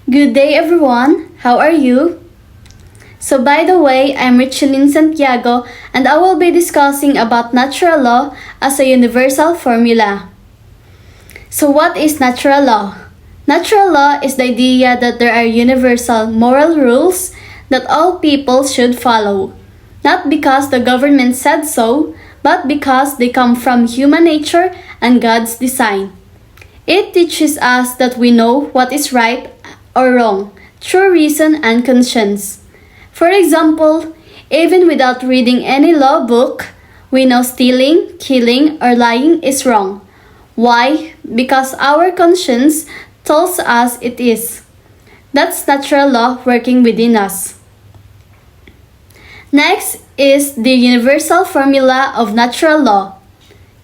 Good day, everyone. How are you? So, by the way, I'm Richelyn Santiago, and I will be discussing about natural law as a universal formula. So, what is natural law? Natural law is the idea that there are universal moral rules that all people should follow, not because the government said so, but because they come from human nature and God's design. It teaches us that we know what is right or wrong through reason and conscience. For example, even without reading any law book, we know stealing, killing, or lying is wrong. Why? Because our conscience tells us it is. That's natural law working within us. Next is the universal formula of natural law.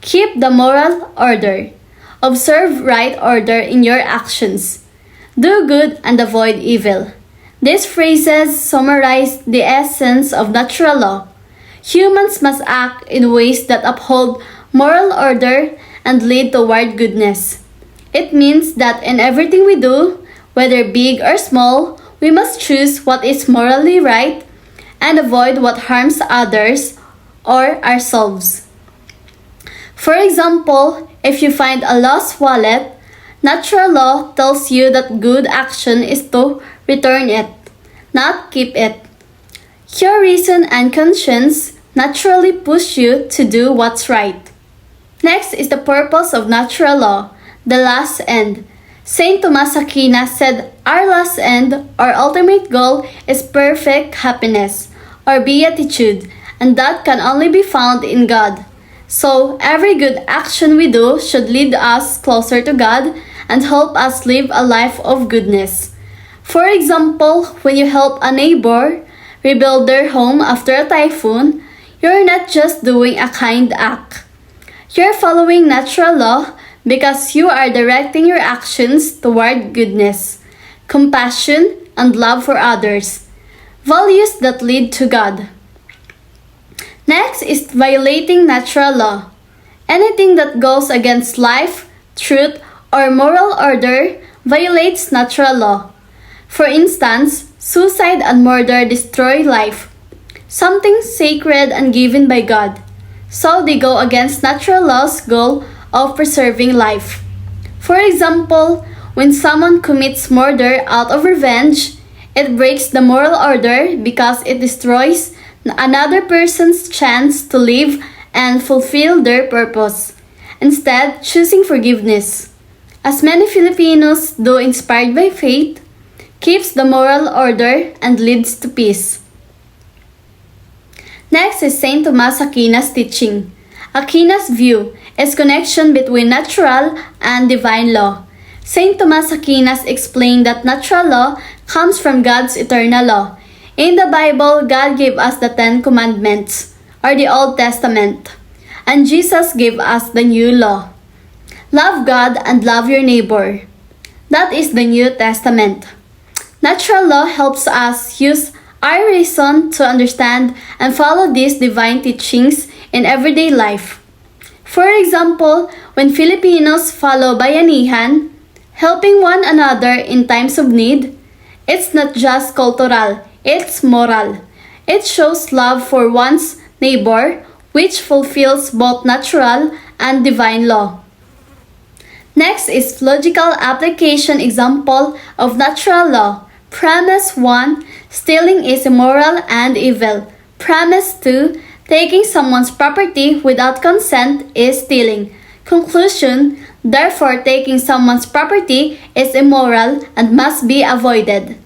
Keep the moral order. Observe right order in your actions. Do good and avoid evil. These phrases summarize the essence of natural law. Humans must act in ways that uphold moral order and lead toward goodness. It means that in everything we do, whether big or small, we must choose what is morally right and avoid what harms others or ourselves. For example, if you find a lost wallet, natural law tells you that good action is to return it, not keep it. Your reason and conscience naturally push you to do what's right. Next is the purpose of natural law, the last end. Saint Thomas Aquinas said, "Our last end, or ultimate goal, is perfect happiness, or beatitude, and that can only be found in God." So, every good action we do should lead us closer to God and help us live a life of goodness. For example, when you help a neighbor rebuild their home after a typhoon, you're not just doing a kind act. You're following natural law because you are directing your actions toward goodness, compassion, and love for others, values that lead to God. Next is violating natural law. Anything that goes against life, truth, or moral order violates natural law. For instance, suicide and murder destroy life, something sacred and given by God. So they go against natural law's goal of preserving life. For example, when someone commits murder out of revenge, it breaks the moral order because it destroys another person's chance to live and fulfill their purpose, instead choosing forgiveness. As many Filipinos do, inspired by faith, keeps the moral order and leads to peace. Next is Saint Thomas Aquinas' teaching. Aquinas' view is connection between natural and divine law. Saint Thomas Aquinas explained that natural law comes from God's eternal law. In the Bible, God gave us the 10 Commandments, or the Old Testament, and Jesus gave us the New Law. Love God and love your neighbor. That is the New Testament. Natural law helps us use our reason to understand and follow these divine teachings in everyday life. For example, when Filipinos follow bayanihan, helping one another in times of need, it's not just cultural, it's moral. It shows love for one's neighbor, which fulfills both natural and divine law. Next is logical application example of natural law. Premise 1. Stealing is immoral and evil. Premise 2. Taking someone's property without consent is stealing. Conclusion. Therefore, taking someone's property is immoral and must be avoided.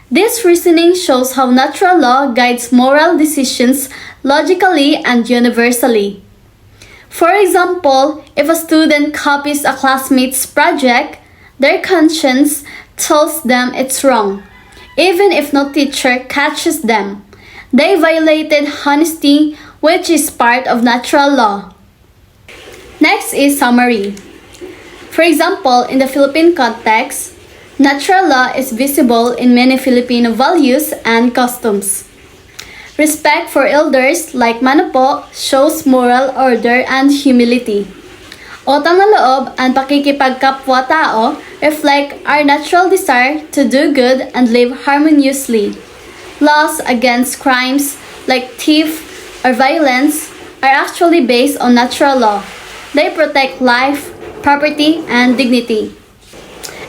This reasoning shows how natural law guides moral decisions logically and universally. For example, if a student copies a classmate's project, their conscience tells them it's wrong, even if no teacher catches them. They violated honesty, which is part of natural law. Next is summary. For example, in the Philippine context, natural law is visible in many Filipino values and customs. Respect for elders like mano po shows moral order and humility. Utang na loob and pakikipagkapwa-tao reflect our natural desire to do good and live harmoniously. Laws against crimes like theft or violence are actually based on natural law. They protect life, property, and dignity.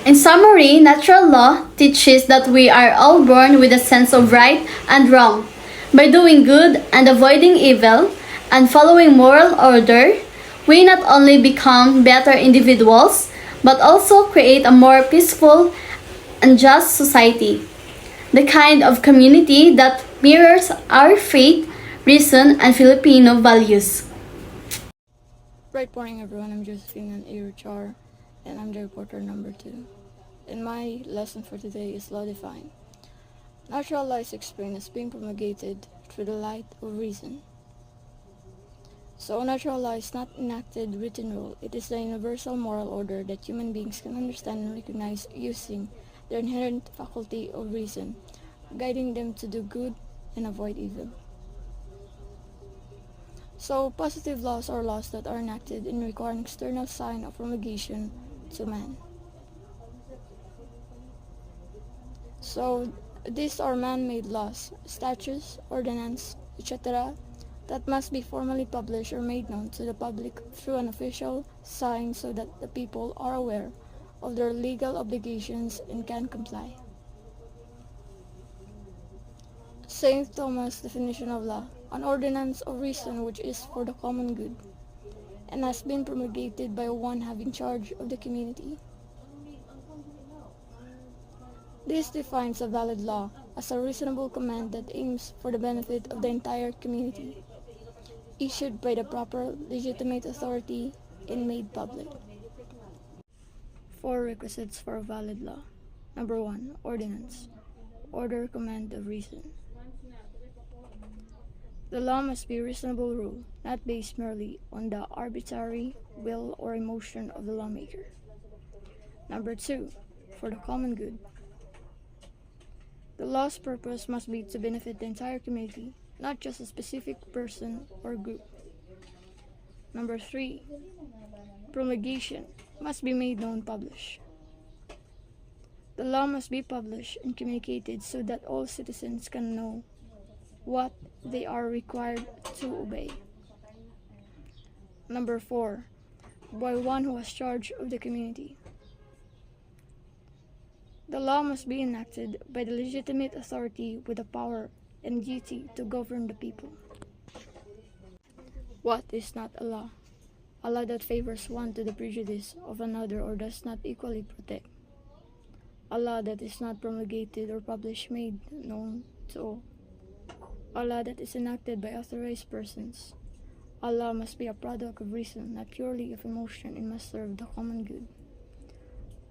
In summary, natural law teaches that we are all born with a sense of right and wrong. By doing good and avoiding evil and following moral order, we not only become better individuals, but also create a more peaceful and just society. The kind of community that mirrors our faith, reason, and Filipino values. Bright morning, everyone. I'm Josephine Iruchar, and I'm the reporter number 2. And my lesson for today is law defined. Natural law is explained as being promulgated through the light of reason. So natural law is not enacted written rule. It is the universal moral order that human beings can understand and recognize using their inherent faculty of reason, guiding them to do good and avoid evil. So positive laws are laws that are enacted and require an external sign of promulgation to man. So these are man-made laws, statutes, ordinances, etc. that must be formally published or made known to the public through an official sign so that the people are aware of their legal obligations and can comply. St. Thomas' definition of law, an ordinance of reason which is for the common good, and has been promulgated by one having charge of the community. This defines a valid law as a reasonable command that aims for the benefit of the entire community, issued by the proper legitimate authority and made public. 4 requisites for a valid law. Number 1. Ordinance. Order, command of reason. The law must be a reasonable rule, not based merely on the arbitrary will or emotion of the lawmaker. Number 2. For the common good. The law's purpose must be to benefit the entire community, not just a specific person or group. Number 3. Promulgation must be made known, published. The law must be published and communicated so that all citizens can know what they are required to obey. Number 4. By one who has charge of the community. The law must be enacted by the legitimate authority with the power and duty to govern the people. What is not a law? A law that favors one to the prejudice of another or does not equally protect. A law that is not promulgated or published made known to all. A law that is enacted by authorized persons. A law must be a product of reason, not purely of emotion, and must serve the common good.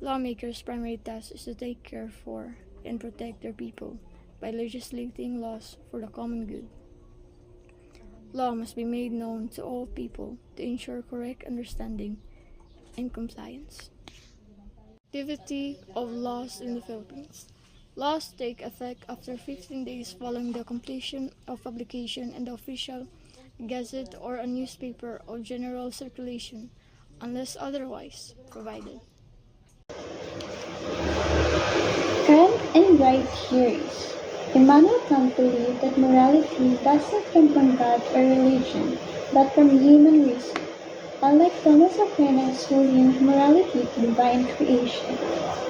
Lawmakers' primary task is to take care for and protect their people by legislating laws for the common good. Law must be made known to all people to ensure correct understanding and compliance. Activity of laws in the Philippines. Laws take effect after 15 days following the completion of publication in the official gazette or a newspaper of general circulation, unless otherwise provided. Kant and Wright theories. Immanuel Kant believed that morality does not come from God or religion, but from human reason. Unlike Thomas Aquinas, who linked morality to divine creation,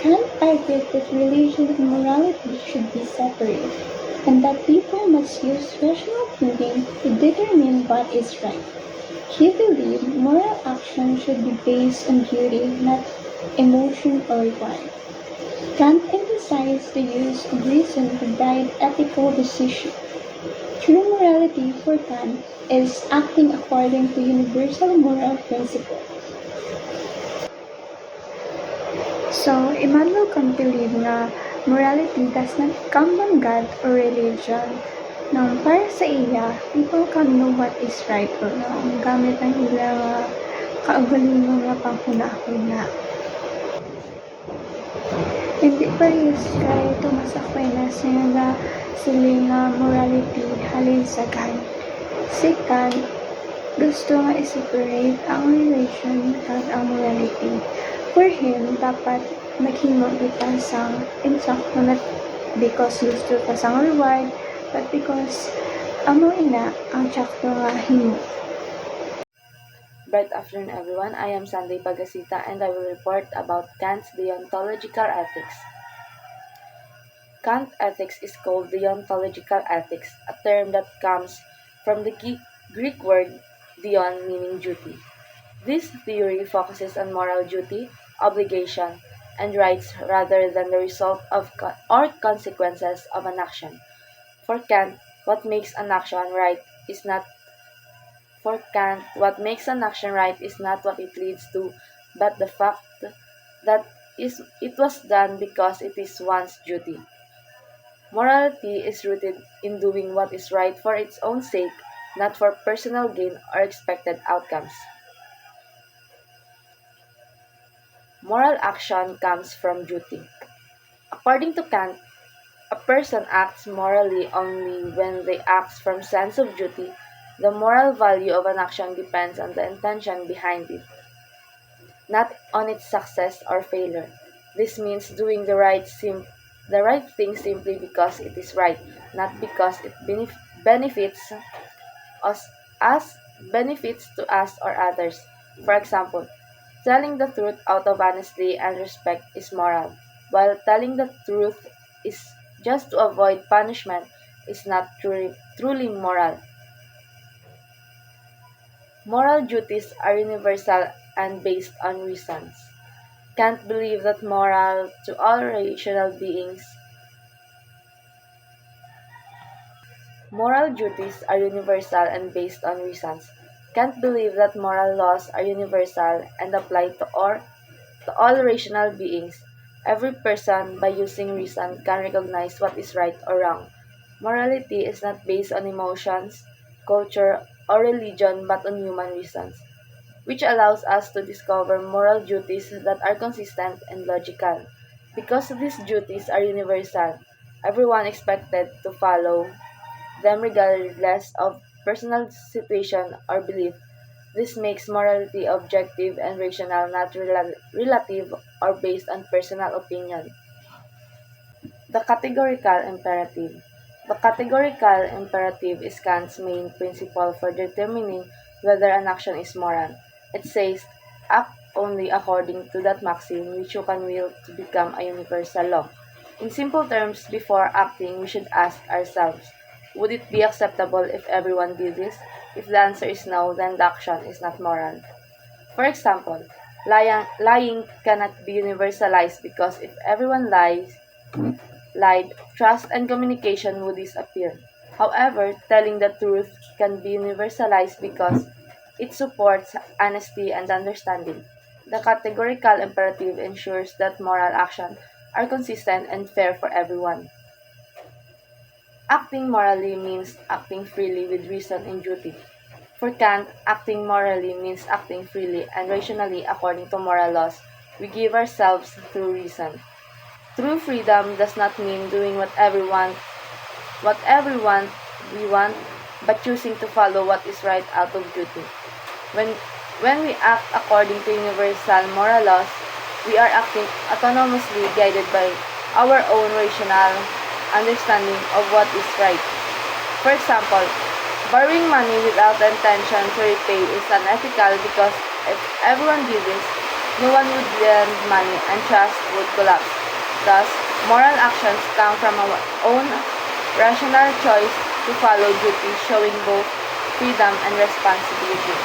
Kant argued that religion and morality should be separate, and that people must use rational thinking to determine what is right. He believed moral action should be based on duty, not emotion or reward. Kant emphasized the use of reason to guide ethical decisions. True morality for Kant is acting according to universal moral principles. So, Immanuel Kant believed na morality does not come from God or religion. Nang para sa iya, people can know what is right or wrong gamit ang ilang kaugalingon nga panghunahuna. Hindi parehas kay Thomas Aquinas nga siling morality halin sa God. Si Kant Gusto nga i-separate ang relation at ang morality. For him, dapat maghimo kita sang insakto not because gusto ka sang reward, but because amo ina ang sakto nga himo. Bright afternoon, everyone. I am Sunday Pagasita, and I will report about Kant's deontological ethics. Kant ethics is called deontological ethics, a term that comes from the Greek word deon, meaning duty. This theory focuses on moral duty, obligation, and rights rather than the result of or consequences of an action. For Kant, what makes an action right is not what it leads to, but the fact that it was done because it is one's duty. Morality is rooted in doing what is right for its own sake, not for personal gain or expected outcomes. Moral action comes from duty. According to Kant, a person acts morally only when they act from sense of duty. The moral value of an action depends on the intention behind it, not on its success or failure. This means doing the right thing simply because it is right, not because it benefits to us or others. For example, telling the truth out of honesty and respect is moral, while telling the truth is just to avoid punishment is not truly moral. Moral duties are universal and based on reasons. Kant believed that moral to all rational beings. Moral duties are universal and based on reasons. Kant believed that moral laws are universal and apply to all rational beings. Every person, by using reason, can recognize what is right or wrong. Morality is not based on emotions, culture, or religion but on human reasons, which allows us to discover moral duties that are consistent and logical. Because these duties are universal, everyone expected to follow them regardless of personal situation or belief. This makes morality objective and rational, not relative or based on personal opinion. The categorical imperative. The categorical imperative is Kant's main principle for determining whether an action is moral. It says, act only according to that maxim which you can will to become a universal law. In simple terms, before acting, we should ask ourselves, would it be acceptable if everyone did this? If the answer is no, then the action is not moral. For example, lying cannot be universalized because if everyone lied, trust and communication would disappear. However, telling the truth can be universalized because it supports honesty and understanding. The categorical imperative ensures that moral actions are consistent and fair for everyone. Acting morally means acting freely with reason and duty. For Kant, acting morally means acting freely and rationally according to moral laws we give ourselves through reason. True freedom does not mean doing whatever we want, but choosing to follow what is right out of duty. When we act according to universal moral laws, we are acting autonomously guided by our own rational understanding of what is right. For example, borrowing money without the intention to repay is unethical because if everyone did this, no one would lend money and trust would collapse. Thus, moral actions come from our own rational choice to follow duty, showing both freedom and responsibility.